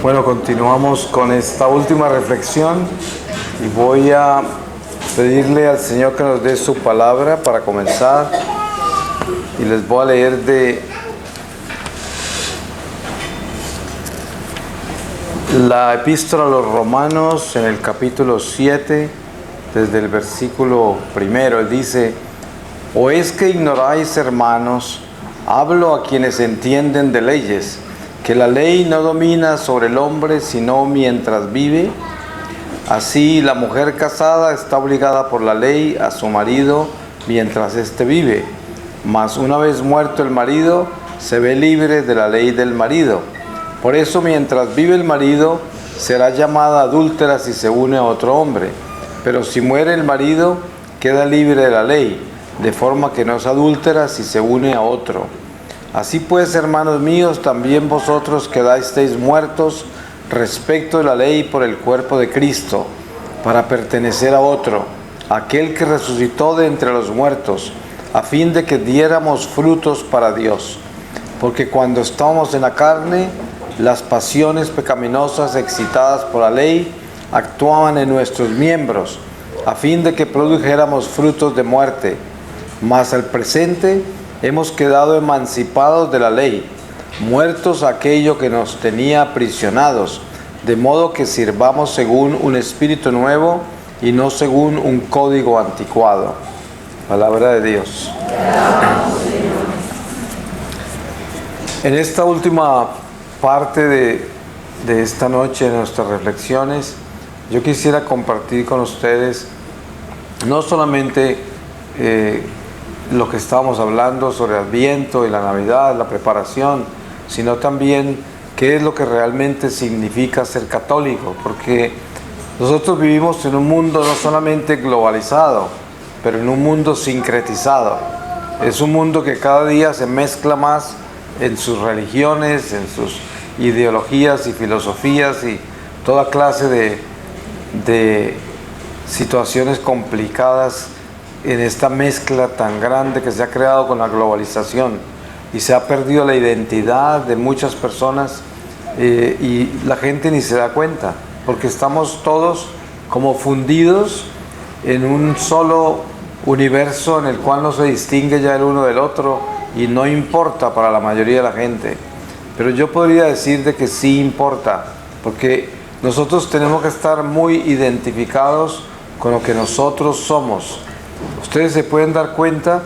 Bueno, continuamos con esta última reflexión y voy a pedirle al Señor que nos dé su palabra para comenzar, y les voy a leer de la epístola a los Romanos en el capítulo 7, desde el versículo 1. Él dice: ¿O es que ignoráis, hermanos? Hablo a quienes entienden de leyes, que la ley no domina sobre el hombre sino mientras vive. Así la mujer casada está obligada por la ley a su marido mientras éste vive, mas una vez muerto el marido se ve libre de la ley del marido. Por eso mientras vive el marido será llamada adúltera si se une a otro hombre, pero si muere el marido queda libre de la ley, de forma que no es adúltera si se une a otro. Así pues, hermanos míos, también vosotros quedasteis muertos respecto de la ley por el cuerpo de Cristo, para pertenecer a otro, aquel que resucitó de entre los muertos, a fin de que diéramos frutos para Dios. Porque cuando estábamos en la carne, las pasiones pecaminosas excitadas por la ley actuaban en nuestros miembros, a fin de que produjéramos frutos de muerte. Mas al presente hemos quedado emancipados de la ley, muertos a aquello que nos tenía aprisionados, de modo que sirvamos según un espíritu nuevo y no según un código anticuado. Palabra de Dios. En esta última parte de esta noche, en nuestras reflexiones, yo quisiera compartir con ustedes no solamente lo que estábamos hablando sobre el Adviento y la Navidad, la preparación, sino también qué es lo que realmente significa ser católico, porque nosotros vivimos en un mundo no solamente globalizado, pero en un mundo sincretizado. Es un mundo que cada día se mezcla más en sus religiones, en sus ideologías y filosofías y toda clase de situaciones complicadas en esta mezcla tan grande que se ha creado con la globalización, y se ha perdido la identidad de muchas personas, y la gente ni se da cuenta, porque estamos todos como fundidos en un solo universo en el cual no se distingue ya el uno del otro y no importa para la mayoría de la gente. Pero yo podría decir de que sí importa, porque nosotros tenemos que estar muy identificados con lo que nosotros somos. Ustedes se pueden dar cuenta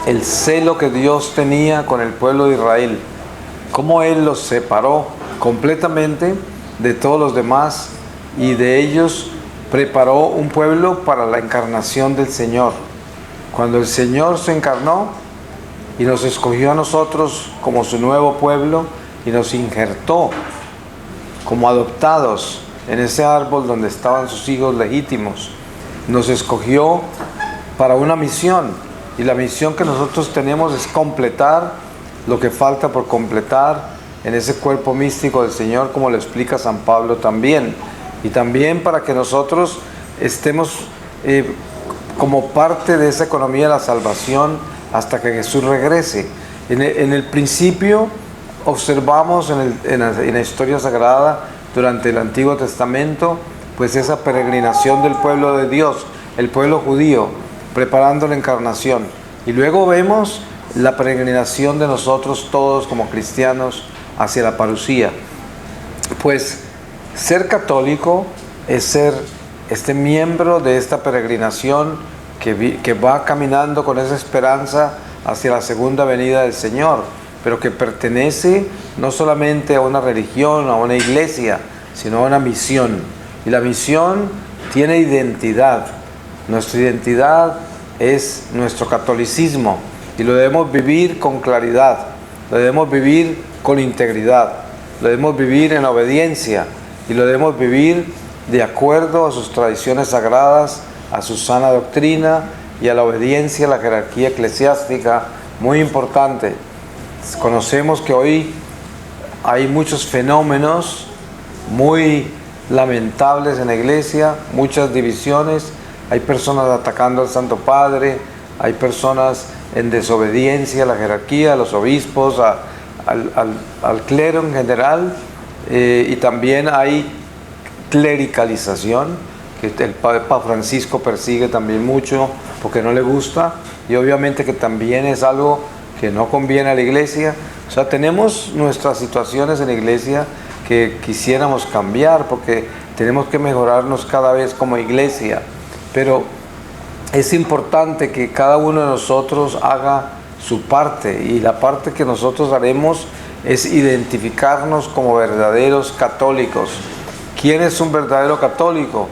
el celo que Dios tenía con el pueblo de Israel, cómo Él los separó completamente de todos los demás, y de ellos preparó un pueblo para la encarnación del Señor. Cuando el Señor se encarnó y nos escogió a nosotros como su nuevo pueblo y nos injertó como adoptados en ese árbol donde estaban sus hijos legítimos, nos escogió para una misión, y la misión que nosotros tenemos es completar lo que falta por completar en ese cuerpo místico del Señor, como lo explica San Pablo también, y también para que nosotros estemos como parte de esa economía de la salvación hasta que Jesús regrese. En el principio observamos en la historia sagrada durante el Antiguo Testamento, pues esa peregrinación del pueblo de Dios, el pueblo judío, preparando la encarnación. Y luego vemos la peregrinación de nosotros todos como cristianos hacia la parucía. Pues ser católico es ser miembro de esta peregrinación que va caminando con esa esperanza hacia la segunda venida del Señor, pero que pertenece no solamente a una religión, a una iglesia, sino a una misión. Y la misión tiene identidad. Nuestra identidad es nuestro catolicismo, y lo debemos vivir con claridad, lo debemos vivir con integridad, lo debemos vivir en obediencia, y lo debemos vivir de acuerdo a sus tradiciones sagradas, a su sana doctrina y a la obediencia a la jerarquía eclesiástica, muy importante. Conocemos que hoy hay muchos fenómenos muy lamentables en la iglesia, muchas divisiones, hay personas atacando al Santo Padre, hay personas en desobediencia a la jerarquía, a los obispos, al clero en general, y también hay clericalización, que el Papa Francisco persigue también mucho porque no le gusta, y obviamente que también es algo que no conviene a la iglesia. O sea, tenemos nuestras situaciones en la iglesia que quisiéramos cambiar porque tenemos que mejorarnos cada vez como iglesia, pero es importante que cada uno de nosotros haga su parte, y la parte que nosotros haremos es identificarnos como verdaderos católicos. ¿Quién es un verdadero católico?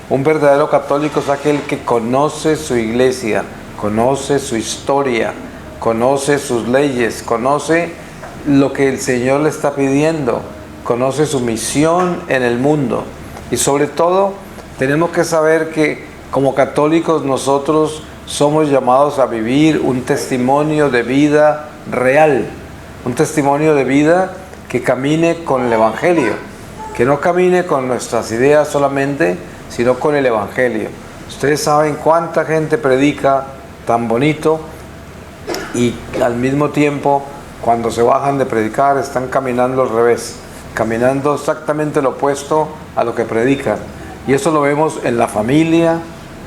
Un verdadero católico es aquel que conoce su iglesia, conoce su historia, conoce sus leyes, conoce lo que el Señor le está pidiendo, conoce su misión en el mundo. Y sobre todo, tenemos que saber que como católicos nosotros somos llamados a vivir un testimonio de vida real, un testimonio de vida que camine con el Evangelio, que no camine con nuestras ideas solamente, sino con el Evangelio. Ustedes saben cuánta gente predica tan bonito y al mismo tiempo cuando se bajan de predicar están caminando al revés, caminando exactamente lo opuesto a lo que predican. Y eso lo vemos en la familia,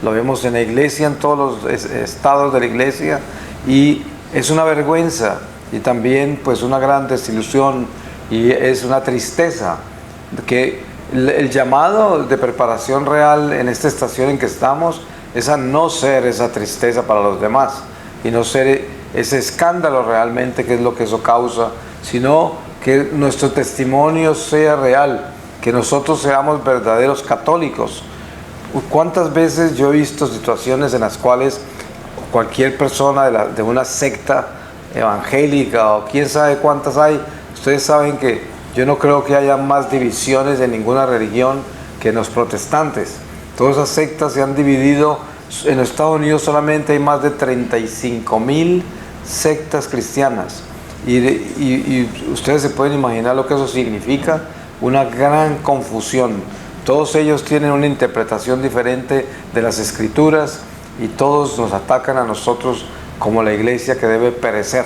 lo vemos en la iglesia, en todos los estados de la iglesia, y es una vergüenza y también pues una gran desilusión, y es una tristeza que el llamado de preparación real en esta estación en que estamos es a no ser esa tristeza para los demás y no ser ese escándalo realmente que es lo que eso causa, sino que nuestro testimonio sea real, que nosotros seamos verdaderos católicos. ¿Cuántas veces yo he visto situaciones en las cuales cualquier persona de una secta evangélica o quién sabe cuántas hay? Ustedes saben que yo no creo que haya más divisiones en ninguna religión que en los protestantes. Todas esas sectas se han dividido. En Estados Unidos solamente hay más de 35,000 sectas cristianas. Y ustedes se pueden imaginar lo que eso significa, una gran confusión. Todos ellos tienen una interpretación diferente de las Escrituras y todos nos atacan a nosotros como la iglesia que debe perecer,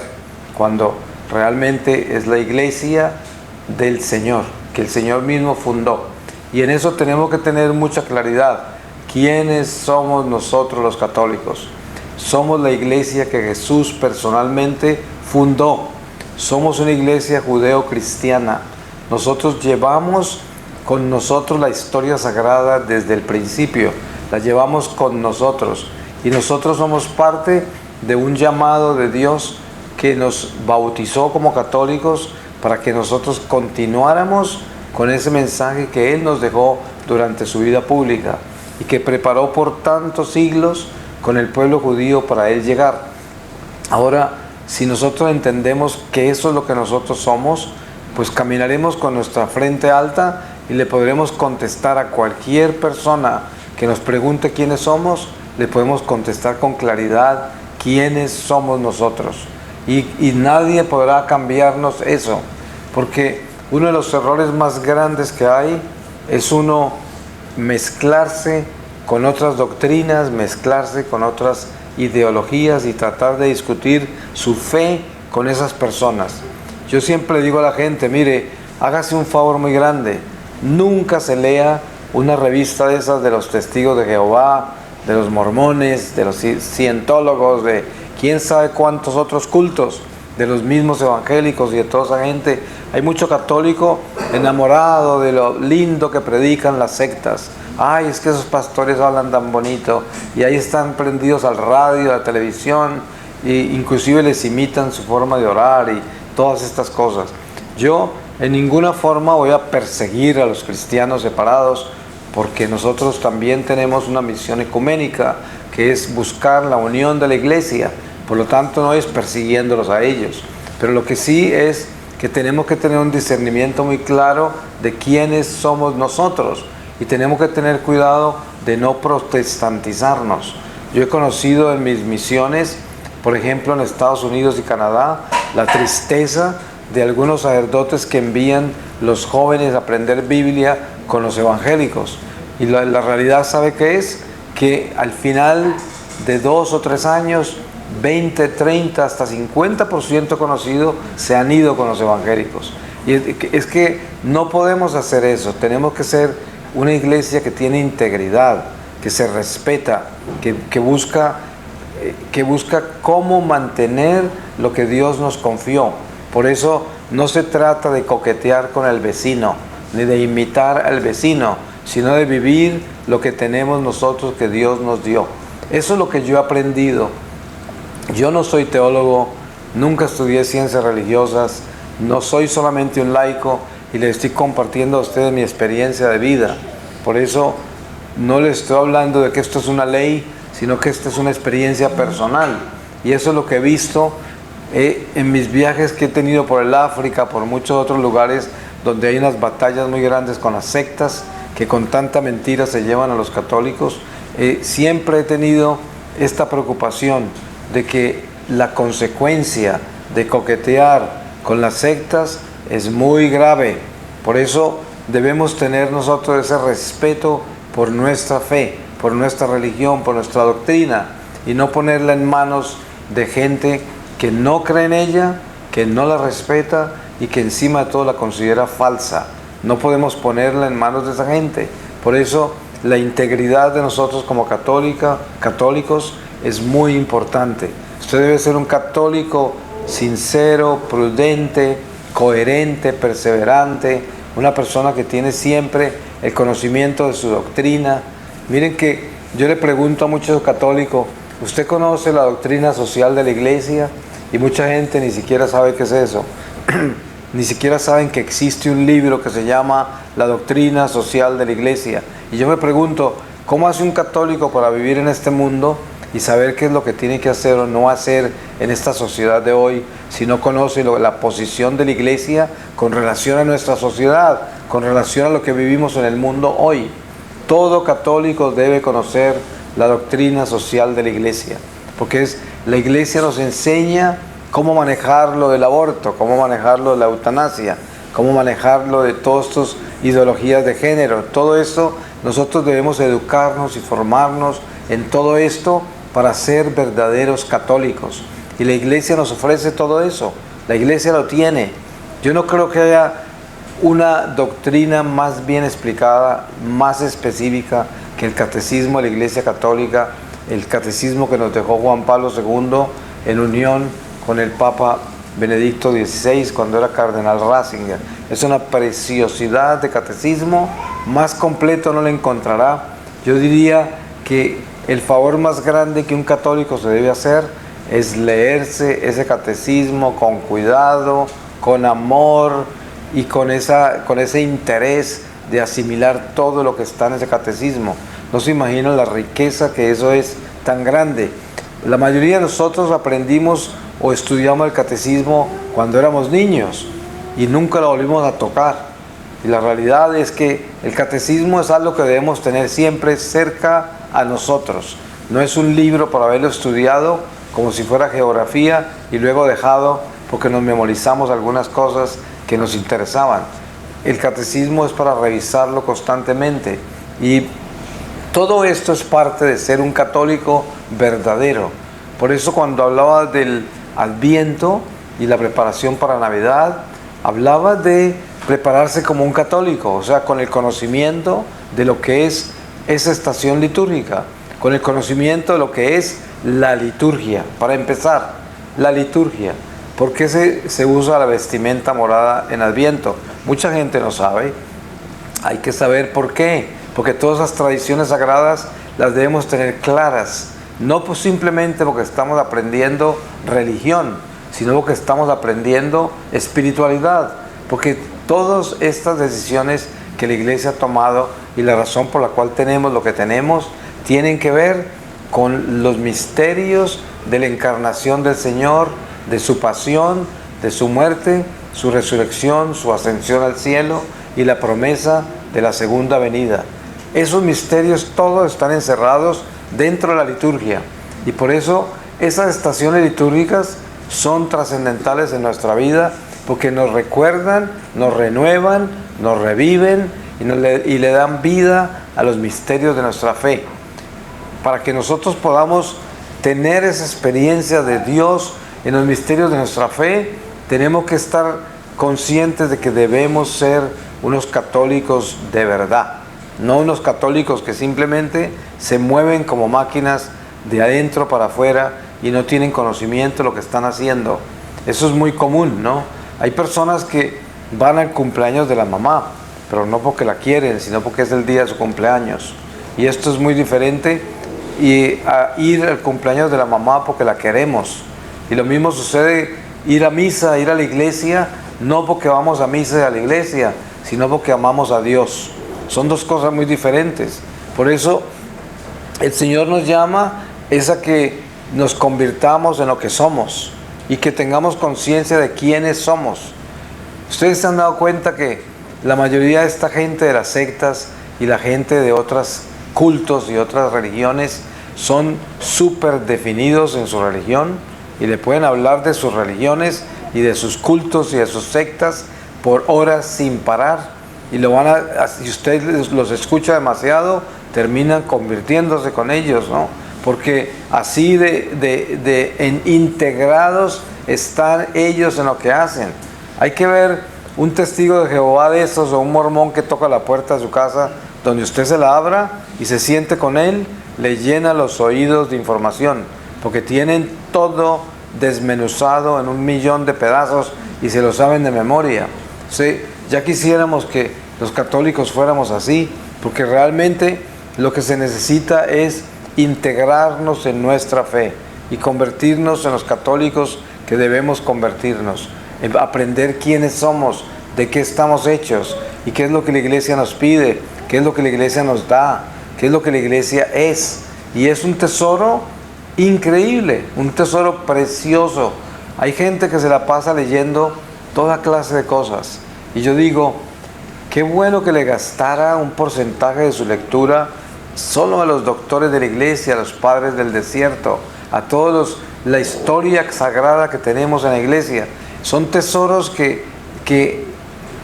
cuando realmente es la iglesia del Señor, que el Señor mismo fundó. Y en eso tenemos que tener mucha claridad. ¿Quiénes somos nosotros los católicos? Somos la iglesia que Jesús personalmente fundó. Somos una iglesia judeo-cristiana. Nosotros llevamos con nosotros la historia sagrada desde el principio. La llevamos con nosotros. Y nosotros somos parte de un llamado de Dios que nos bautizó como católicos para que nosotros continuáramos con ese mensaje que Él nos dejó durante su vida pública y que preparó por tantos siglos con el pueblo judío para Él llegar. Ahora, si nosotros entendemos que eso es lo que nosotros somos, pues caminaremos con nuestra frente alta y le podremos contestar a cualquier persona que nos pregunte quiénes somos, le podemos contestar con claridad quiénes somos nosotros. Y nadie podrá cambiarnos eso, porque uno de los errores más grandes que hay es uno mezclarse con otras doctrinas, mezclarse con otras ideologías y tratar de discutir su fe con esas personas. Yo siempre digo a la gente, mire, hágase un favor muy grande, nunca se lea una revista de esas de los testigos de Jehová, de los mormones, de los cientólogos, de quién sabe cuántos otros cultos, de los mismos evangélicos y de toda esa gente. Hay mucho católico enamorado de lo lindo que predican las sectas. Ay, es que esos pastores hablan tan bonito, y ahí están prendidos al radio, a la televisión, e inclusive les imitan su forma de orar y todas estas cosas. Yo en ninguna forma voy a perseguir a los cristianos separados, porque nosotros también tenemos una misión ecuménica, que es buscar la unión de la iglesia. Por lo tanto, no es persiguiéndolos a ellos, pero lo que sí es que tenemos que tener un discernimiento muy claro de quiénes somos nosotros, y tenemos que tener cuidado de no protestantizarnos. Yo he conocido en mis misiones, por ejemplo en Estados Unidos y Canadá, la tristeza de algunos sacerdotes que envían los jóvenes a aprender Biblia con los evangélicos. Y la realidad, ¿sabe qué es? Que al final de 2 o 3 años, 20, 30, hasta 50% conocido se han ido con los evangélicos. Y es que no podemos hacer eso. Tenemos que ser una iglesia que tiene integridad, que se respeta, que busca cómo mantener lo que Dios nos confió. Por eso no se trata de coquetear con el vecino, ni de imitar al vecino, sino de vivir lo que tenemos nosotros que Dios nos dio. Eso es lo que yo he aprendido. Yo no soy teólogo, nunca estudié ciencias religiosas, no soy solamente un laico y les estoy compartiendo a ustedes mi experiencia de vida. Por eso no les estoy hablando de que esto es una ley, sino que esta es una experiencia personal. Y eso es lo que he visto en mis viajes que he tenido por el África, por muchos otros lugares donde hay unas batallas muy grandes con las sectas que con tanta mentira se llevan a los católicos. Siempre he tenido esta preocupación de que la consecuencia de coquetear con las sectas es muy grave. Por eso debemos tener nosotros ese respeto por nuestra fe, por nuestra religión, por nuestra doctrina, y no ponerla en manos de gente que no cree en ella, que no la respeta y que encima de todo la considera falsa. No podemos ponerla en manos de esa gente. Por eso la integridad de nosotros como católicos es muy importante. Usted debe ser un católico sincero, prudente, coherente, perseverante, una persona que tiene siempre el conocimiento de su doctrina. Miren que yo le pregunto a muchos católicos, ¿usted conoce la doctrina social de la iglesia? Y mucha gente ni siquiera sabe qué es eso. Ni siquiera saben que existe un libro que se llama La Doctrina Social de la Iglesia. Y yo me pregunto, ¿cómo hace un católico para vivir en este mundo y saber qué es lo que tiene que hacer o no hacer en esta sociedad de hoy, si no conoce la posición de la iglesia con relación a nuestra sociedad, con relación a lo que vivimos en el mundo hoy? Todo católico debe conocer la doctrina social de la iglesia, porque la iglesia nos enseña cómo manejar lo del aborto, cómo manejarlo de la eutanasia, cómo manejarlo de todas estas ideologías de género. Todo esto nosotros debemos educarnos y formarnos en todo esto para ser verdaderos católicos. Y la iglesia nos ofrece todo eso. La iglesia lo tiene. Yo no creo que haya una doctrina más bien explicada, más específica que el catecismo de la Iglesia Católica, el catecismo que nos dejó Juan Pablo II en unión con el Papa Benedicto XVI cuando era cardenal Ratzinger. Es una preciosidad de catecismo, más completo no lo encontrará. Yo diría que el favor más grande que un católico se debe hacer es leerse ese catecismo con cuidado, con amor y con ese interés de asimilar todo lo que está en ese catecismo. No se imaginan la riqueza que eso es tan grande. La mayoría de nosotros aprendimos o estudiamos el catecismo cuando éramos niños y nunca lo volvimos a tocar. Y la realidad es que el catecismo es algo que debemos tener siempre cerca a nosotros. No es un libro para haberlo estudiado como si fuera geografía y luego dejado porque nos memorizamos algunas cosas que nos interesaban. El catecismo es para revisarlo constantemente, y todo esto es parte de ser un católico verdadero. Por eso cuando hablaba del Adviento y la preparación para Navidad, hablaba de prepararse como un católico, o sea, con el conocimiento de lo que es esa estación litúrgica, con el conocimiento de lo que es la liturgia. Para empezar, la liturgia. ¿Por qué se usa la vestimenta morada en Adviento? Mucha gente no sabe. Hay que saber por qué. Porque todas esas tradiciones sagradas las debemos tener claras. No pues simplemente porque estamos aprendiendo religión, sino porque estamos aprendiendo espiritualidad. Porque todas estas decisiones que la Iglesia ha tomado y la razón por la cual tenemos lo que tenemos, tienen que ver con los misterios de la encarnación del Señor, de su pasión, de su muerte, su resurrección, su ascensión al cielo y la promesa de la segunda venida. Esos misterios todos están encerrados dentro de la liturgia, y por eso esas estaciones litúrgicas son trascendentales en nuestra vida, porque nos recuerdan, nos renuevan, nos reviven y le dan vida a los misterios de nuestra fe. Para que nosotros podamos tener esa experiencia de Dios en los misterios de nuestra fe, tenemos que estar conscientes de que debemos ser unos católicos de verdad, no unos católicos que simplemente se mueven como máquinas de adentro para afuera y no tienen conocimiento de lo que están haciendo. Eso es muy común, ¿no? Hay personas que van al cumpleaños de la mamá, pero no porque la quieren, sino porque es el día de su cumpleaños. Y esto es muy diferente a ir al cumpleaños de la mamá porque la queremos. Y lo mismo sucede ir a misa, ir a la iglesia, no porque vamos a misa y a la iglesia, sino porque amamos a Dios. Son dos cosas muy diferentes. Por eso el Señor nos llama es a que nos convirtamos en lo que somos y que tengamos conciencia de quiénes somos. Ustedes se han dado cuenta que la mayoría de esta gente de las sectas y la gente de otros cultos y otras religiones son súper definidos en su religión y le pueden hablar de sus religiones y de sus cultos y de sus sectas por horas sin parar, y si usted los escucha demasiado, terminan convirtiéndose con ellos, ¿no? Porque así integrados están ellos en lo que hacen. Hay que ver un testigo de Jehová de esos, o un mormón que toca la puerta de su casa, donde usted se la abra y se siente con él, le llena los oídos de información, porque tienen todo desmenuzado en 1.000.000 de pedazos y se lo saben de memoria. Sí, ya quisiéramos que los católicos fuéramos así, porque realmente lo que se necesita es integrarnos en nuestra fe y convertirnos en los católicos que debemos convertirnos, aprender quiénes somos, de qué estamos hechos y qué es lo que la iglesia nos pide, qué es lo que la iglesia nos da, qué es lo que la iglesia es. Y es un tesoro increíble, un tesoro precioso. Hay gente que se la pasa leyendo toda clase de cosas, y yo digo, qué bueno que le gastara un porcentaje de su lectura solo a los doctores de la iglesia, a los padres del desierto, a todos la historia sagrada que tenemos en la iglesia. Son tesoros que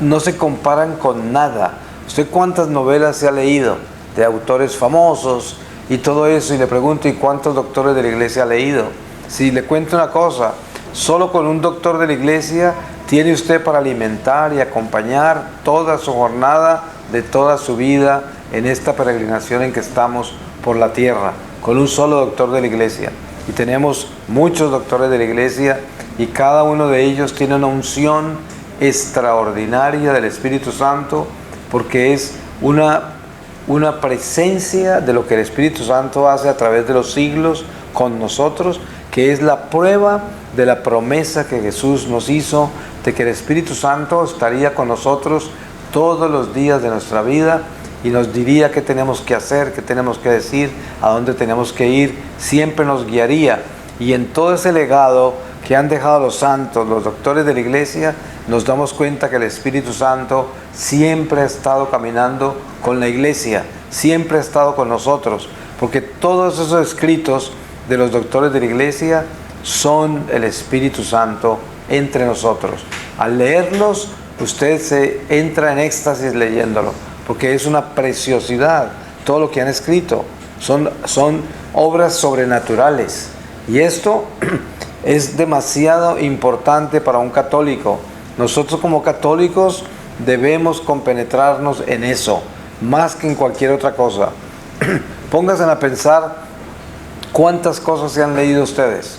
no se comparan con nada. ¿Usted cuántas novelas se ha leído de autores famosos y todo eso? Y le pregunto, ¿y cuántos doctores de la iglesia ha leído? Si le cuento una cosa, solo con un doctor de la iglesia tiene usted para alimentar y acompañar toda su jornada de toda su vida en esta peregrinación en que estamos por la tierra, con un solo doctor de la iglesia. Y tenemos muchos doctores de la iglesia, y cada uno de ellos tiene una unción extraordinaria del Espíritu Santo, porque es una presencia de lo que el Espíritu Santo hace a través de los siglos con nosotros, que es la prueba de la promesa que Jesús nos hizo de que el Espíritu Santo estaría con nosotros todos los días de nuestra vida y nos diría qué tenemos que hacer, qué tenemos que decir, a dónde tenemos que ir, siempre nos guiaría. Y en todo ese legado que han dejado los santos, los doctores de la iglesia, nos damos cuenta que el Espíritu Santo siempre ha estado caminando con la iglesia, siempre ha estado con nosotros, porque todos esos escritos de los doctores de la iglesia son el Espíritu Santo entre nosotros. Al leerlos, usted se entra en éxtasis leyéndolo, porque es una preciosidad. Todo lo que han escrito son obras sobrenaturales, y esto es demasiado importante para un católico. Nosotros como católicos debemos compenetrarnos en eso, más que en cualquier otra cosa. Pónganse a pensar cuántas cosas se han leído ustedes,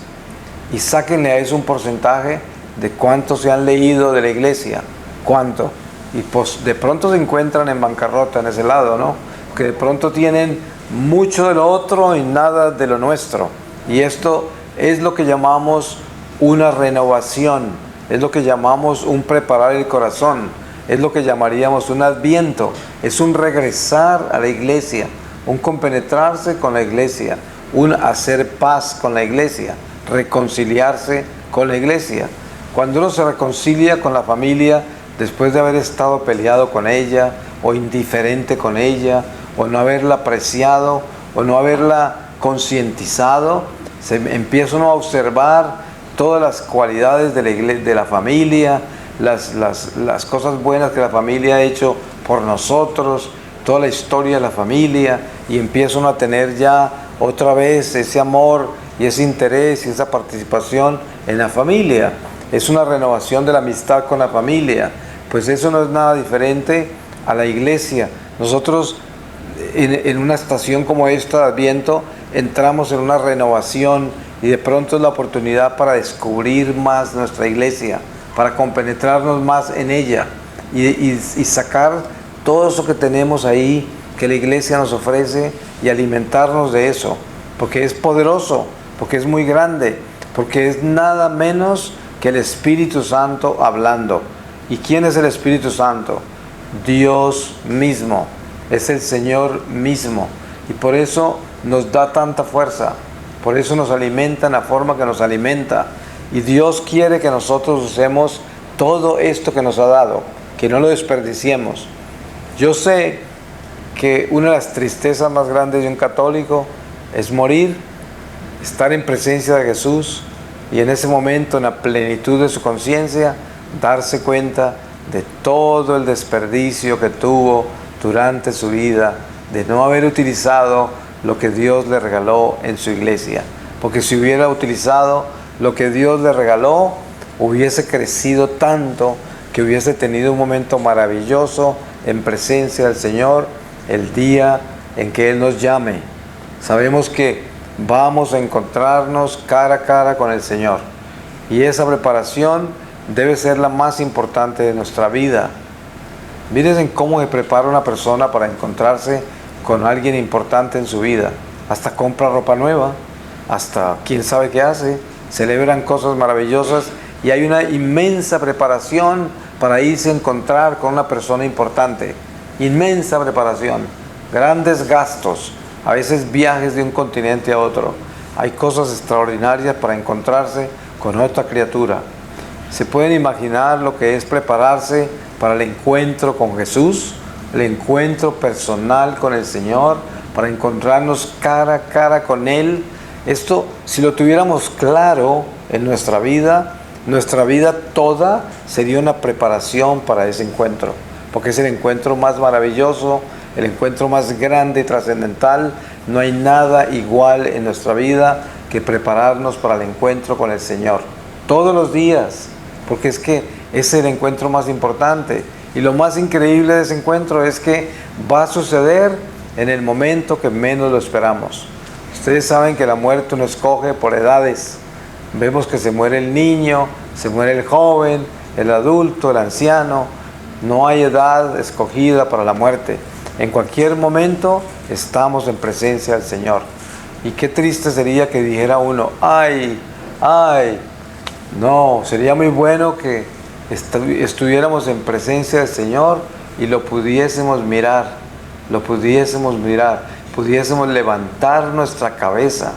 y sáquenle a eso un porcentaje de cuánto se han leído de la iglesia, cuánto. Y pues de pronto se encuentran en bancarrota en ese lado, ¿no? Que de pronto tienen mucho de lo otro y nada de lo nuestro. Y esto es lo que llamamos una renovación, es lo que llamamos un preparar el corazón, es lo que llamaríamos un adviento, es un regresar a la iglesia, un compenetrarse con la iglesia, un hacer paz con la iglesia, reconciliarse con la iglesia. Cuando uno se reconcilia con la familia después de haber estado peleado con ella, o indiferente con ella, o no haberla apreciado, o no haberla concientizado, se empieza uno a observar todas las cualidades de la familia, las cosas buenas que la familia ha hecho por nosotros, toda la historia de la familia, y empieza uno a tener ya otra vez ese amor y ese interés y esa participación en la familia. es una renovación de la amistad con la familia. Pues eso no es nada diferente a la iglesia. Nosotros en una estación como esta de Adviento entramos en una renovación y de pronto es la oportunidad para descubrir más nuestra iglesia, para compenetrarnos más en ella y sacar todo eso que tenemos ahí, que la iglesia nos ofrece, y alimentarnos de eso, porque es poderoso, porque es muy grande, porque es nada menos que el Espíritu Santo hablando. ¿Y quién es el Espíritu Santo? Dios mismo, es el Señor mismo, y por eso nos da tanta fuerza, por eso nos alimenta en la forma que nos alimenta, y Dios quiere que nosotros usemos todo esto que nos ha dado, que no lo desperdiciemos. Yo sé que una de las tristezas más grandes de un católico es morir, estar en presencia de Jesús y en ese momento, en la plenitud de su conciencia, darse cuenta de todo el desperdicio que tuvo durante su vida, de no haber utilizado lo que Dios le regaló en su iglesia. Porque si hubiera utilizado lo que Dios le regaló, hubiese crecido tanto que hubiese tenido un momento maravilloso en presencia del Señor el día en que Él nos llame. Sabemos que vamos a encontrarnos cara a cara con el Señor, y esa preparación debe ser la más importante de nuestra vida. Miren cómo se prepara una persona para encontrarse con alguien importante en su vida. Hasta compra ropa nueva, hasta quién sabe qué hace, celebran cosas maravillosas, y hay una inmensa preparación para irse a encontrar con una persona importante. Inmensa preparación, grandes gastos, a veces viajes de un continente a otro. Hay cosas extraordinarias para encontrarse con otra criatura. ¿Se pueden imaginar lo que es prepararse para el encuentro con Jesús? El encuentro personal con el Señor, para encontrarnos cara a cara con Él. Esto, si lo tuviéramos claro en nuestra vida toda sería una preparación para ese encuentro, porque es el encuentro más maravilloso, el encuentro más grande y trascendental. No hay nada igual en nuestra vida que prepararnos para el encuentro con el Señor todos los días, porque es que es el encuentro más importante. Y lo más increíble de ese encuentro es que va a suceder en el momento que menos lo esperamos. Ustedes saben que la muerte no escoge por edades. Vemos que se muere el niño, se muere el joven, el adulto, el anciano. No hay edad escogida para la muerte. En cualquier momento estamos en presencia del Señor. Y qué triste sería que dijera uno, ay, no, sería muy bueno que estuviéramos en presencia del Señor y lo pudiésemos mirar, pudiésemos levantar nuestra cabeza.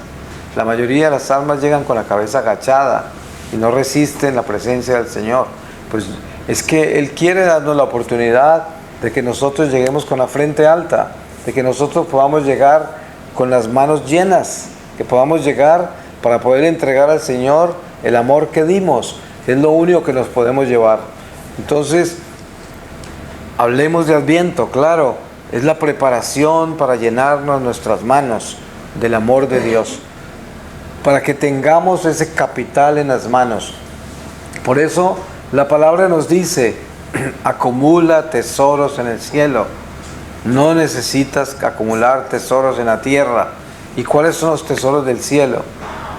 La mayoría de las almas llegan con la cabeza agachada y no resisten la presencia del Señor. Pues es que Él quiere darnos la oportunidad de que nosotros lleguemos con la frente alta, de que nosotros podamos llegar con las manos llenas, que podamos llegar para poder entregar al Señor el amor que dimos. Es lo único que nos podemos llevar. Entonces, hablemos de Adviento, claro, es la preparación para llenarnos nuestras manos del amor de Dios, para que tengamos ese capital en las manos. Por eso la palabra nos dice, acumula tesoros en el cielo. No necesitas acumular tesoros en la tierra. ¿Y cuáles son los tesoros del cielo?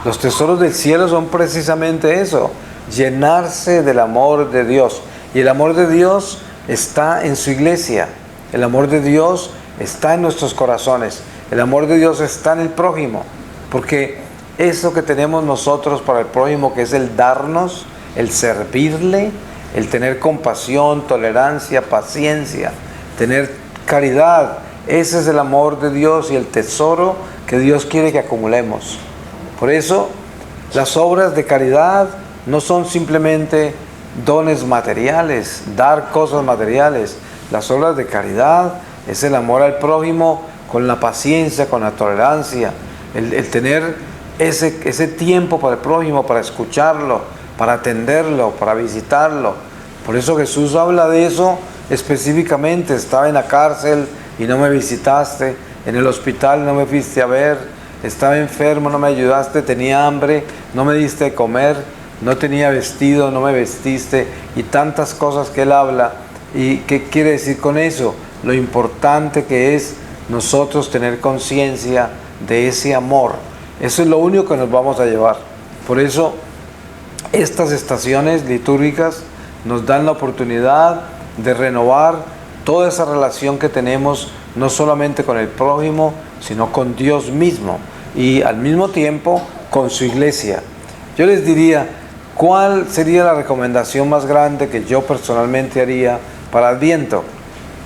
Los tesoros del cielo son precisamente eso, llenarse del amor de Dios. Y el amor de Dios está en su iglesia. El amor de Dios está en nuestros corazones. El amor de Dios está en el prójimo. Porque eso que tenemos nosotros para el prójimo, que es el darnos, el servirle, el tener compasión, tolerancia, paciencia, tener caridad, ese es el amor de Dios y el tesoro que Dios quiere que acumulemos. Por eso, las obras de caridad no son simplemente dones materiales, dar cosas materiales. Las obras de caridad es el amor al prójimo con la paciencia, con la tolerancia, el tener ese tiempo para el prójimo, para escucharlo, para atenderlo, para visitarlo. Por eso Jesús habla de eso específicamente. Estaba en la cárcel y no me visitaste, en el hospital no me fuiste a ver, estaba enfermo, no me ayudaste, tenía hambre, no me diste de comer. no tenía vestido, no me vestiste, y tantas cosas que él habla. ¿Y qué quiere decir con eso? Lo importante que es nosotros tener conciencia de ese amor. Eso es lo único que nos vamos a llevar. Por eso estas estaciones litúrgicas nos dan la oportunidad de renovar toda esa relación que tenemos, no solamente con el prójimo, sino con Dios mismo, y al mismo tiempo con su iglesia. Yo les diría, ¿cuál sería la recomendación más grande que yo personalmente haría para Adviento?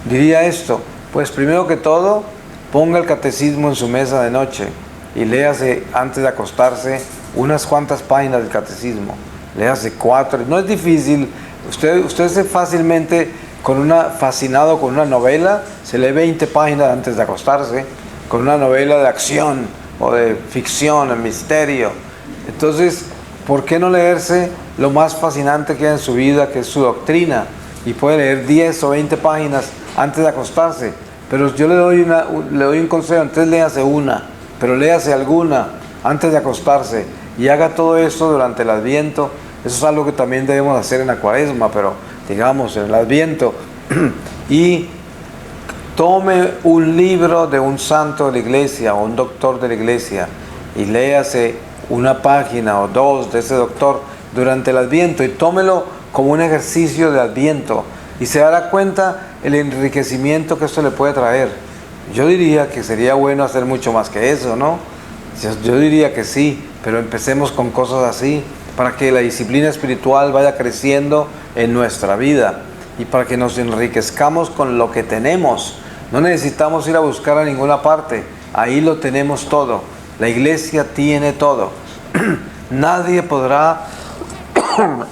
Diría esto: pues primero que todo, ponga el catecismo en su mesa de noche y léase antes de acostarse unas cuantas páginas del catecismo. Léase 4, no es difícil. Usted se fácilmente, fascinado con una novela, se lee 20 páginas antes de acostarse, con una novela de acción o de ficción, de misterio. Entonces, ¿por qué no leerse lo más fascinante que hay en su vida, que es su doctrina? Y puede leer 10 o 20 páginas antes de acostarse. Pero yo le doy un consejo: entonces léase una, pero léase alguna antes de acostarse, y haga todo esto durante el Adviento. Eso es algo que también debemos hacer en la Cuaresma, pero digamos en el Adviento. Y tome un libro de un santo de la iglesia o un doctor de la iglesia y léase una página o dos de ese doctor durante el Adviento, y tómelo como un ejercicio de Adviento, y se dará cuenta el enriquecimiento que esto le puede traer. Yo diría que sería bueno hacer mucho más que eso, ¿no? Yo diría que sí, pero empecemos con cosas así, para que la disciplina espiritual vaya creciendo en nuestra vida y para que nos enriquezcamos con lo que tenemos. No necesitamos ir a buscar a ninguna parte, ahí lo tenemos todo. La iglesia tiene todo. Nadie podrá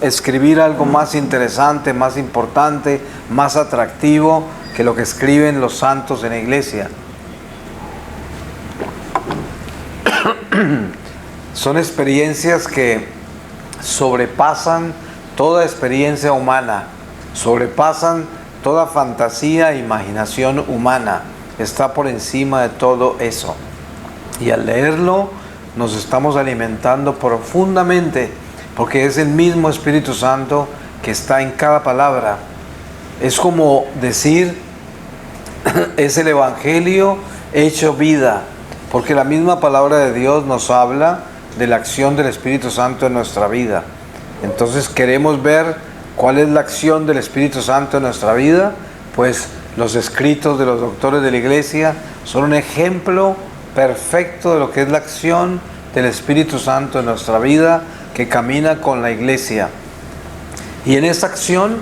escribir algo más interesante, más importante, más atractivo que lo que escriben los santos en la iglesia. Son experiencias que sobrepasan toda experiencia humana, sobrepasan toda fantasía e imaginación humana. Está por encima de todo eso. Y al leerlo nos estamos alimentando profundamente, porque es el mismo Espíritu Santo que está en cada palabra. Es como decir, es el Evangelio hecho vida, porque la misma palabra de Dios nos habla de la acción del Espíritu Santo en nuestra vida. Entonces, ¿queremos ver cuál es la acción del Espíritu Santo en nuestra vida? Pues los escritos de los doctores de la iglesia son un ejemplo perfecto de lo que es la acción del Espíritu Santo en nuestra vida, que camina con la iglesia. Y en esa acción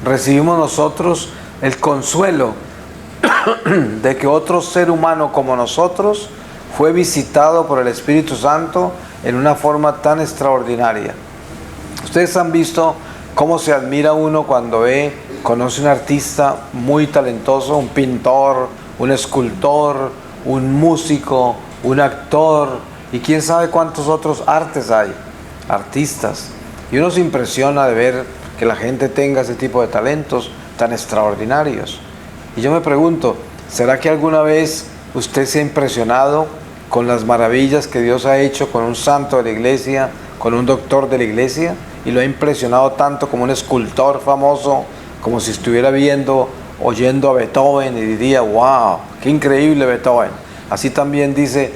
recibimos nosotros el consuelo de que otro ser humano como nosotros fue visitado por el Espíritu Santo en una forma tan extraordinaria. Ustedes han visto cómo se admira uno cuando conoce un artista muy talentoso, un pintor, un escultor, un músico, un actor, y quién sabe cuántos otros artes hay, artistas. Y uno se impresiona de ver que la gente tenga ese tipo de talentos tan extraordinarios. Y yo me pregunto, ¿será que alguna vez usted se ha impresionado con las maravillas que Dios ha hecho con un santo de la iglesia, con un doctor de la iglesia, y lo ha impresionado tanto como un escultor famoso, como si estuviera oyendo a Beethoven, y diría: wow, qué increíble Beethoven? Así también dice: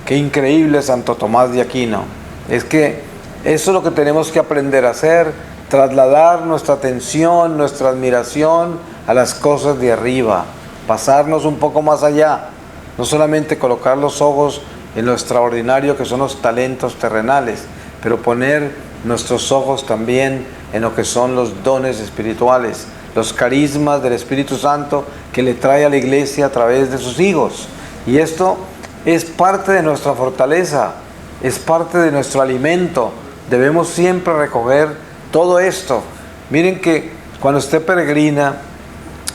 qué increíble Santo Tomás de Aquino. Es que eso es lo que tenemos que aprender a hacer, trasladar nuestra atención, nuestra admiración a las cosas de arriba, pasarnos un poco más allá, no solamente colocar los ojos en lo extraordinario que son los talentos terrenales, pero poner nuestros ojos también en lo que son los dones espirituales, los carismas del Espíritu Santo que le trae a la iglesia a través de sus hijos. Y esto es parte de nuestra fortaleza, es parte de nuestro alimento. Debemos siempre recoger todo esto. Miren que cuando usted peregrina,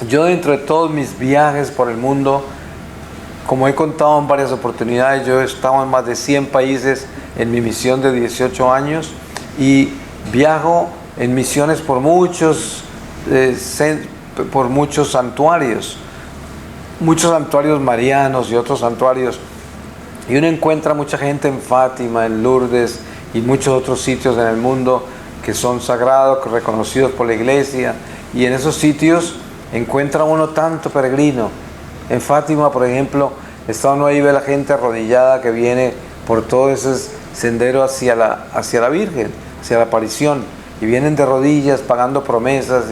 yo dentro de todos mis viajes por el mundo, como he contado en varias oportunidades, yo he estado en más de 100 países en mi misión de 18 años, y viajo en misiones por muchos santuarios marianos y otros santuarios, y uno encuentra mucha gente en Fátima, en Lourdes y muchos otros sitios en el mundo que son sagrados, reconocidos por la iglesia, y en esos sitios encuentra uno tanto peregrino. En Fátima, por ejemplo, está uno ahí, ve la gente arrodillada que viene por todo ese sendero hacia la Virgen, hacia la aparición, y vienen de rodillas pagando promesas,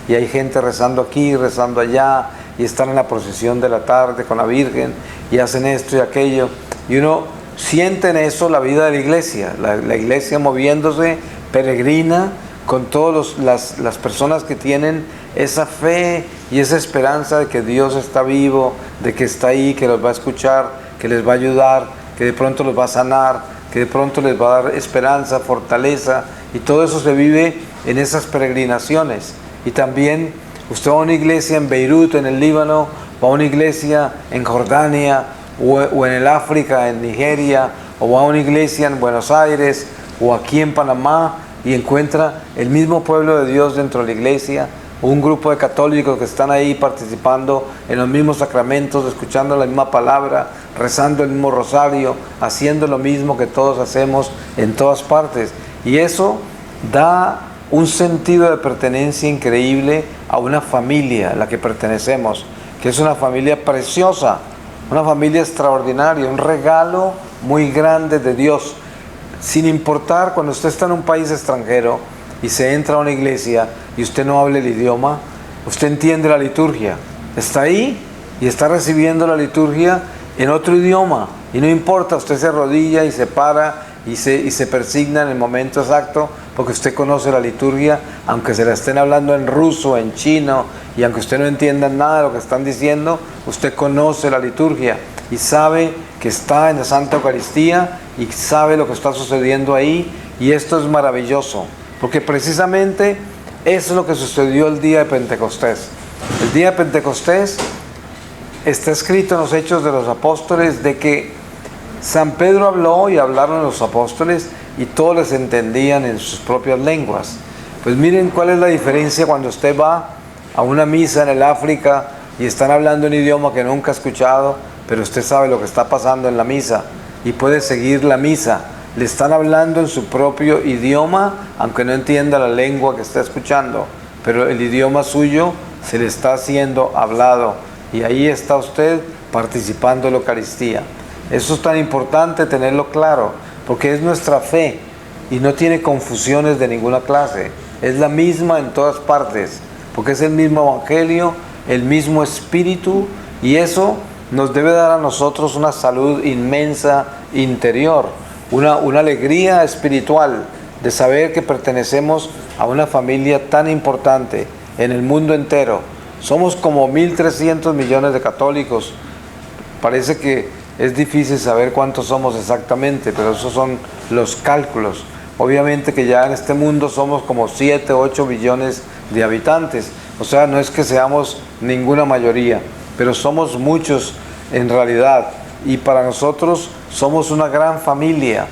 y hay gente rezando aquí, rezando allá, y están en la procesión de la tarde con la Virgen, y hacen esto y aquello, y uno siente en eso la vida de la iglesia, la iglesia moviéndose, peregrina, con todas las personas que tienen esa fe y esa esperanza de que Dios está vivo, de que está ahí, que los va a escuchar, que les va a ayudar, que de pronto los va a sanar, que de pronto les va a dar esperanza, fortaleza, y todo eso se vive en esas peregrinaciones. Y también usted va a una iglesia en Beirut, en el Líbano, va a una iglesia en Jordania, o en el África, en Nigeria, o va a una iglesia en Buenos Aires, o aquí en Panamá, y encuentra el mismo pueblo de Dios dentro de la iglesia, un grupo de católicos que están ahí participando en los mismos sacramentos, escuchando la misma palabra, rezando el mismo rosario, haciendo lo mismo que todos hacemos en todas partes. Y eso da un sentido de pertenencia increíble a una familia a la que pertenecemos, que es una familia preciosa, una familia extraordinaria, un regalo muy grande de Dios. Sin importar, cuando usted está en un país extranjero y se entra a una iglesia y usted no habla el idioma, usted entiende la liturgia. Está ahí y está recibiendo la liturgia en otro idioma. Y no importa, usted se arrodilla y se para y se persigna en el momento exacto, porque usted conoce la liturgia, aunque se la estén hablando en ruso, en chino, y aunque usted no entienda nada de lo que están diciendo, usted conoce la liturgia y sabe que está en la Santa Eucaristía y sabe lo que está sucediendo ahí. Y esto es maravilloso, porque precisamente eso es lo que sucedió el día de Pentecostés. El día de Pentecostés está escrito en los Hechos de los Apóstoles de que San Pedro habló y hablaron los apóstoles y todos les entendían en sus propias lenguas. Pues miren cuál es la diferencia cuando usted va a una misa en el África y están hablando un idioma que nunca ha escuchado, pero usted sabe lo que está pasando en la misa y puede seguir la misa. Le están hablando en su propio idioma, aunque no entienda la lengua que está escuchando, pero el idioma suyo se le está siendo hablado y ahí está usted participando en la Eucaristía. Eso es tan importante tenerlo claro, porque es nuestra fe y no tiene confusiones de ninguna clase. Es la misma en todas partes, porque es el mismo Evangelio, el mismo Espíritu, y eso nos debe dar a nosotros una salud inmensa interior, una alegría espiritual de saber que pertenecemos a una familia tan importante en el mundo entero. Somos como 1.300 millones de católicos. Parece que es difícil saber cuántos somos exactamente, pero esos son los cálculos. Obviamente que ya en este mundo somos como 7, 8 billones de habitantes. O sea, no es que seamos ninguna mayoría, pero somos muchos en realidad. Y para nosotros somos una gran familia.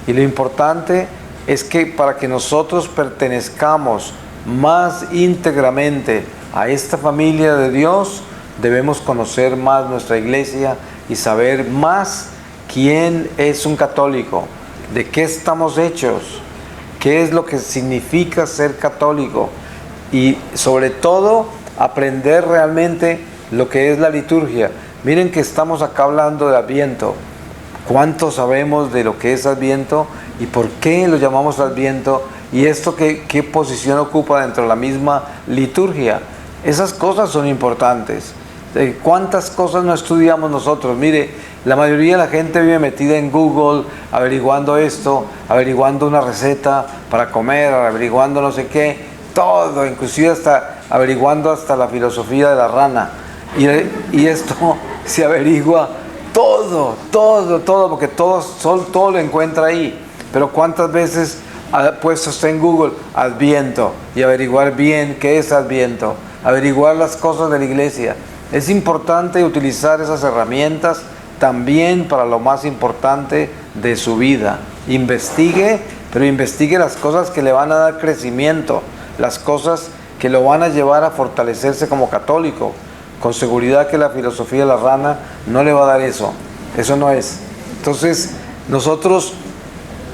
Y lo importante es que para que nosotros pertenezcamos más íntegramente a esta familia de Dios, debemos conocer más nuestra iglesia y saber más quién es un católico, de qué estamos hechos, qué es lo que significa ser católico, y sobre todo aprender realmente lo que es la liturgia. Miren que estamos acá hablando de Adviento. ¿Cuánto sabemos de lo que es Adviento y por qué lo llamamos Adviento? Y esto qué posición ocupa dentro de la misma liturgia. Esas cosas son importantes. ¿Cuántas cosas no estudiamos nosotros? Mire, la mayoría de la gente vive metida en Google, averiguando esto, averiguando una receta para comer, averiguando no sé qué, todo, inclusive hasta averiguando hasta la filosofía de la rana. Y esto se averigua todo, porque todo lo encuentra ahí. Pero ¿cuántas veces ha puesto usted en Google Adviento y averiguar bien qué es Adviento? Averiguar las cosas de la iglesia. Es importante utilizar esas herramientas también para lo más importante de su vida. Investigue, pero investigue las cosas que le van a dar crecimiento, las cosas que lo van a llevar a fortalecerse como católico. Con seguridad que la filosofía de la rana no le va a dar eso. Eso no es. Entonces, nosotros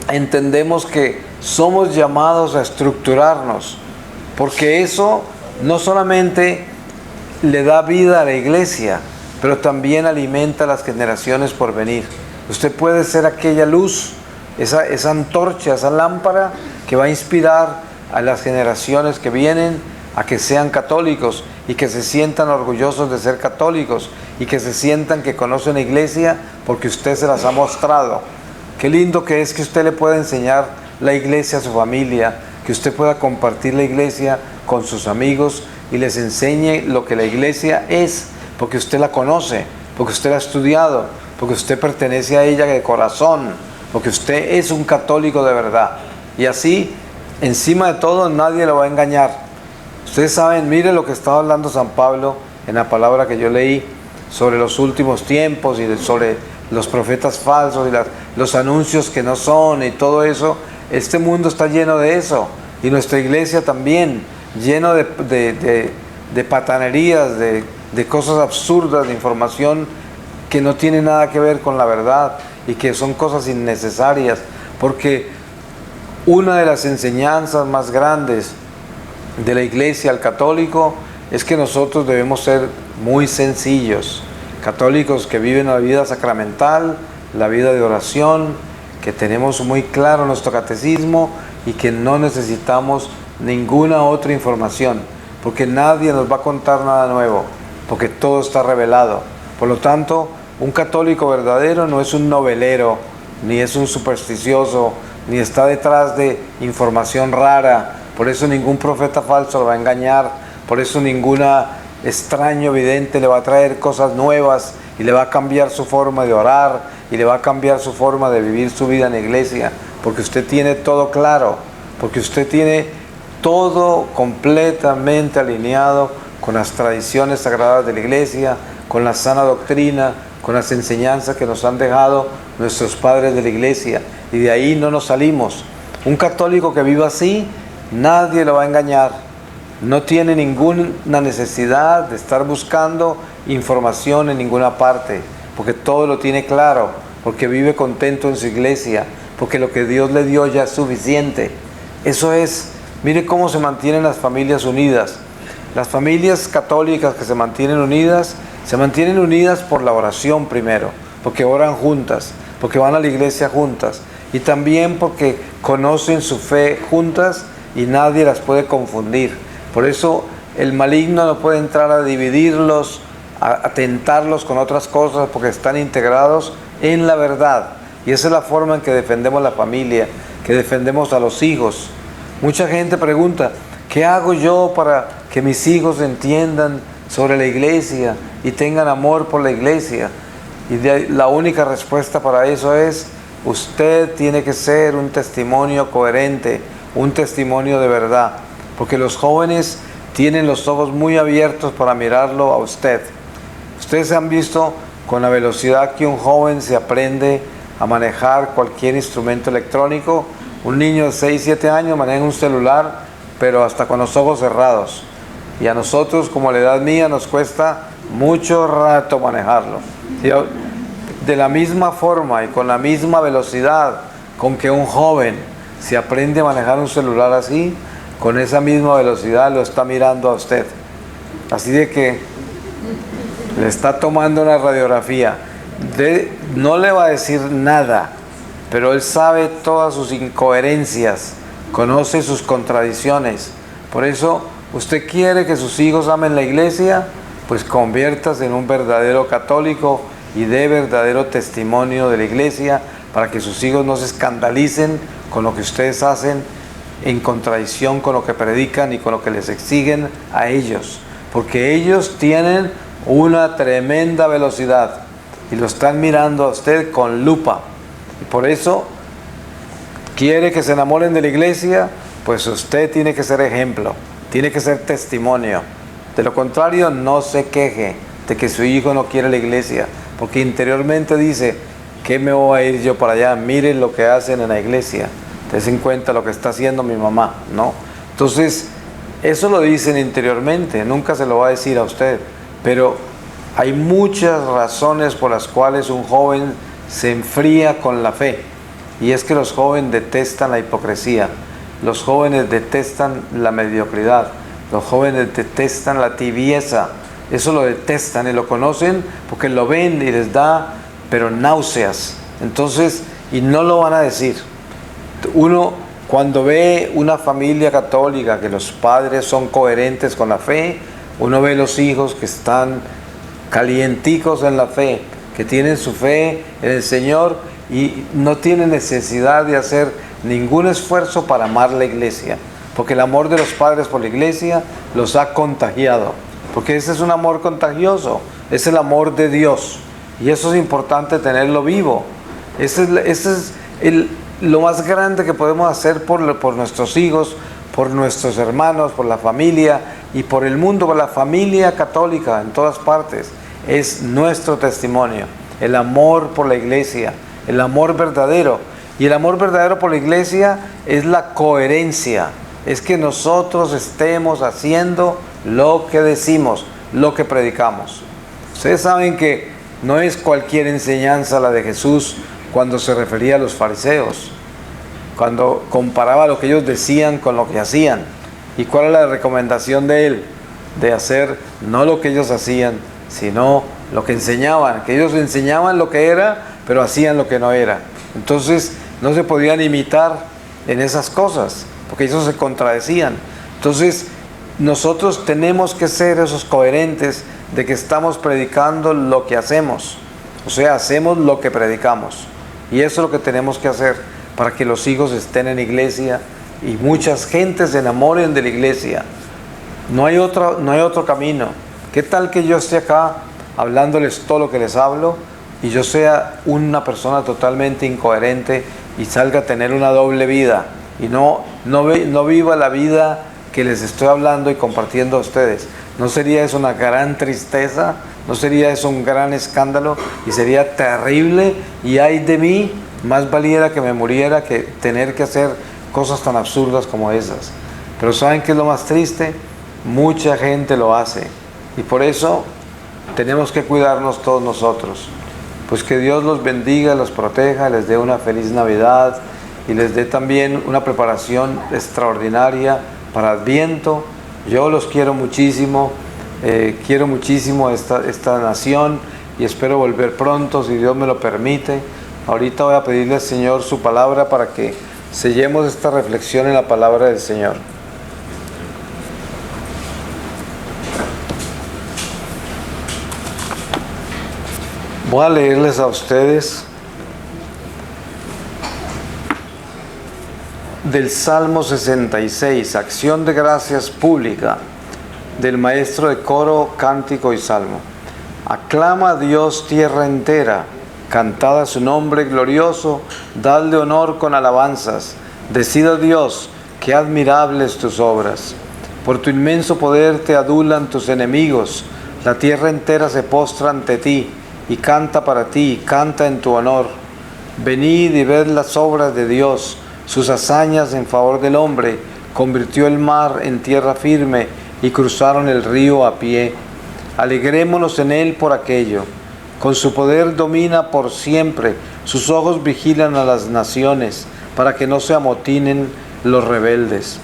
entendemos que somos llamados a estructurarnos, porque eso no solamente le da vida a la iglesia, pero también alimenta a las generaciones por venir. Usted puede ser aquella luz, esa antorcha, esa lámpara que va a inspirar a las generaciones que vienen a que sean católicos y que se sientan orgullosos de ser católicos y que se sientan que conocen la iglesia porque usted se las ha mostrado. Qué lindo que es que usted le pueda enseñar la iglesia a su familia, que usted pueda compartir la iglesia con sus amigos y les enseñe lo que la iglesia es, porque usted la conoce, porque usted la ha estudiado, porque usted pertenece a ella de corazón, porque usted es un católico de verdad. Y así, encima de todo, nadie lo va a engañar. Ustedes saben, mire lo que estaba hablando San Pablo en la palabra que yo leí sobre los últimos tiempos y sobre los profetas falsos y los anuncios que no son y todo eso. Este mundo está lleno de eso, y nuestra iglesia también, lleno de patanerías, de cosas absurdas, de información que no tiene nada que ver con la verdad y que son cosas innecesarias, porque una de las enseñanzas más grandes de la iglesia al católico es que nosotros debemos ser muy sencillos, católicos que viven la vida sacramental, la vida de oración, que tenemos muy claro nuestro catecismo y que no necesitamos ninguna otra información, porque nadie nos va a contar nada nuevo, porque todo está revelado. Por lo tanto, un católico verdadero no es un novelero, ni es un supersticioso, ni está detrás de información rara. Por eso ningún profeta falso lo va a engañar, por eso ningún extraño vidente le va a traer cosas nuevas y le va a cambiar su forma de orar y le va a cambiar su forma de vivir su vida en la iglesia, porque usted tiene todo claro, porque usted tiene todo completamente alineado con las tradiciones sagradas de la iglesia, con la sana doctrina, con las enseñanzas que nos han dejado nuestros padres de la iglesia, y de ahí no nos salimos. Un católico que viva así, nadie lo va a engañar, no tiene ninguna necesidad de estar buscando información en ninguna parte, porque todo lo tiene claro, porque vive contento en su iglesia, porque lo que Dios le dio ya es suficiente. Eso es. Mire cómo se mantienen las familias unidas. Las familias católicas que se mantienen unidas por la oración primero, porque oran juntas, porque van a la iglesia juntas, y también porque conocen su fe juntas y nadie las puede confundir. Por eso el maligno no puede entrar a dividirlos, a tentarlos con otras cosas, porque están integrados en la verdad. Y esa es la forma en que defendemos la familia, que defendemos a los hijos. Mucha gente pregunta, ¿qué hago yo para que mis hijos entiendan sobre la iglesia y tengan amor por la iglesia? Y la única respuesta para eso es, usted tiene que ser un testimonio coherente, un testimonio de verdad, porque los jóvenes tienen los ojos muy abiertos para mirarlo a usted. Ustedes han visto con la velocidad que un joven se aprende a manejar cualquier instrumento electrónico. Un niño de 6, 7 años maneja un celular, pero hasta con los ojos cerrados. Y a nosotros, como la edad mía, nos cuesta mucho rato manejarlo. De la misma forma y con la misma velocidad con que un joven se aprende a manejar un celular así, con esa misma velocidad lo está mirando a usted. Así de que le está tomando una radiografía. No le va a decir nada, pero él sabe todas sus incoherencias, conoce sus contradicciones. Por eso, usted quiere que sus hijos amen la iglesia, pues conviértase en un verdadero católico y dé verdadero testimonio de la iglesia, para que sus hijos no se escandalicen con lo que ustedes hacen en contradicción con lo que predican y con lo que les exigen a ellos, porque ellos tienen una tremenda velocidad y lo están mirando a usted con lupa. Y por eso quiere que se enamoren de la iglesia, pues usted tiene que ser ejemplo, tiene que ser testimonio. De lo contrario, no se queje de que su hijo no quiere la iglesia, porque interiormente dice, ¿qué me voy a ir yo para allá? Miren lo que hacen en la iglesia, ten en cuenta lo que está haciendo mi mamá, ¿no? Entonces, eso lo dicen interiormente, nunca se lo va a decir a usted, pero hay muchas razones por las cuales un joven se enfría con la fe. y es que los jóvenes detestan la hipocresía, los jóvenes detestan la mediocridad, los jóvenes detestan la tibieza. Eso lo detestan y lo conocen porque lo ven y les da, pero náuseas. Entonces, y no lo van a decir. Uno, cuando ve una familia católica, que los padres son coherentes con la fe, uno ve los hijos que están calienticos en la fe, que tienen su fe en el Señor y no tienen necesidad de hacer ningún esfuerzo para amar la iglesia, porque el amor de los padres por la iglesia los ha contagiado, porque ese es un amor contagioso, es el amor de Dios, y eso es importante tenerlo vivo. Ese es lo más grande que podemos hacer por nuestros hijos, por nuestros hermanos, por la familia y por el mundo, por la familia católica en todas partes. Es nuestro testimonio, el amor por la iglesia, el amor verdadero. Y el amor verdadero por la iglesia es la coherencia, es que nosotros estemos haciendo lo que decimos, lo que predicamos. Ustedes saben que no es cualquier enseñanza la de Jesús cuando se refería a los fariseos, cuando comparaba lo que ellos decían con lo que hacían. ¿Y cuál es la recomendación de él? De hacer no lo que ellos hacían, sino lo que enseñaban, que ellos enseñaban lo que era, pero hacían lo que no era. Entonces no se podían imitar en esas cosas, porque ellos se contradecían. Entonces nosotros tenemos que ser esos coherentes de que estamos predicando lo que hacemos, o sea, hacemos lo que predicamos, y eso es lo que tenemos que hacer para que los hijos estén en iglesia y muchas gentes se enamoren de la iglesia. No hay otro camino. ¿Qué tal que yo esté acá hablándoles todo lo que les hablo y yo sea una persona totalmente incoherente y salga a tener una doble vida y no viva la vida que les estoy hablando y compartiendo a ustedes? ¿No sería eso una gran tristeza? ¿No sería eso un gran escándalo? Y sería terrible, y ay de mí, más valiera que me muriera que tener que hacer cosas tan absurdas como esas. Pero ¿saben qué es lo más triste? Mucha gente lo hace, y por eso tenemos que cuidarnos todos nosotros. Pues que Dios los bendiga, los proteja, les dé una feliz Navidad y les dé también una preparación extraordinaria para Adviento. Yo los quiero muchísimo esta nación y espero volver pronto, si Dios me lo permite. Ahorita voy a pedirle al Señor su palabra para que sellemos esta reflexión en la palabra del Señor. Voy a leerles a ustedes del Salmo 66, acción de gracias pública, del maestro de coro, cántico y salmo. Aclama a Dios tierra entera, cantad a su nombre glorioso, dadle honor con alabanzas, decid a Dios, qué admirables tus obras. Por tu inmenso poder te adulan tus enemigos, la tierra entera se postra ante ti, y canta para ti, canta en tu honor. Venid y ved las obras de Dios, sus hazañas en favor del hombre. Convirtió el mar en tierra firme y cruzaron el río a pie. Alegrémonos en él por aquello. Con su poder domina por siempre, sus ojos vigilan a las naciones, para que no se amotinen los rebeldes.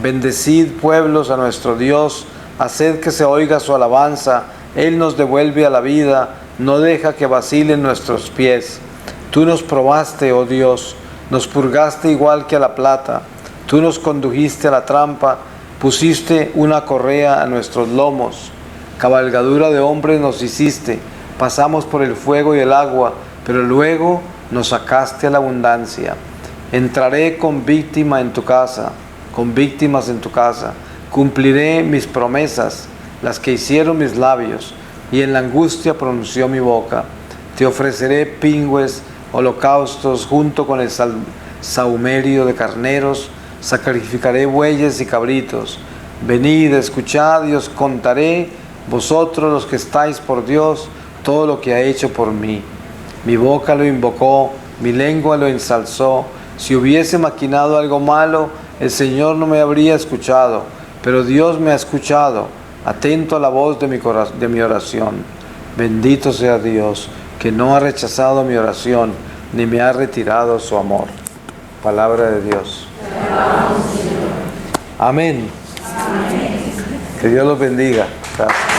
Bendecid, pueblos, a nuestro Dios, haced que se oiga su alabanza. Él nos devuelve a la vida, no deja que vacilen nuestros pies. Tú nos probaste, oh Dios, nos purgaste igual que a la plata. Tú nos condujiste a la trampa, pusiste una correa a nuestros lomos. Cabalgadura de hombres nos hiciste, pasamos por el fuego y el agua, pero luego nos sacaste a la abundancia. Entraré con víctimas en tu casa, cumpliré mis promesas, las que hicieron mis labios, y en la angustia pronunció mi boca. Te ofreceré pingües, holocaustos, junto con el sahumerio de carneros, sacrificaré bueyes y cabritos. Venid, escuchad y os contaré, vosotros los que estáis por Dios, todo lo que ha hecho por mí. Mi boca lo invocó, mi lengua lo ensalzó. Si hubiese maquinado algo malo, el Señor no me habría escuchado, pero Dios me ha escuchado, atento a la voz de mi oración. Bendito sea Dios, que no ha rechazado mi oración, ni me ha retirado su amor. palabra de Dios. Amén. Que Dios los bendiga. Gracias.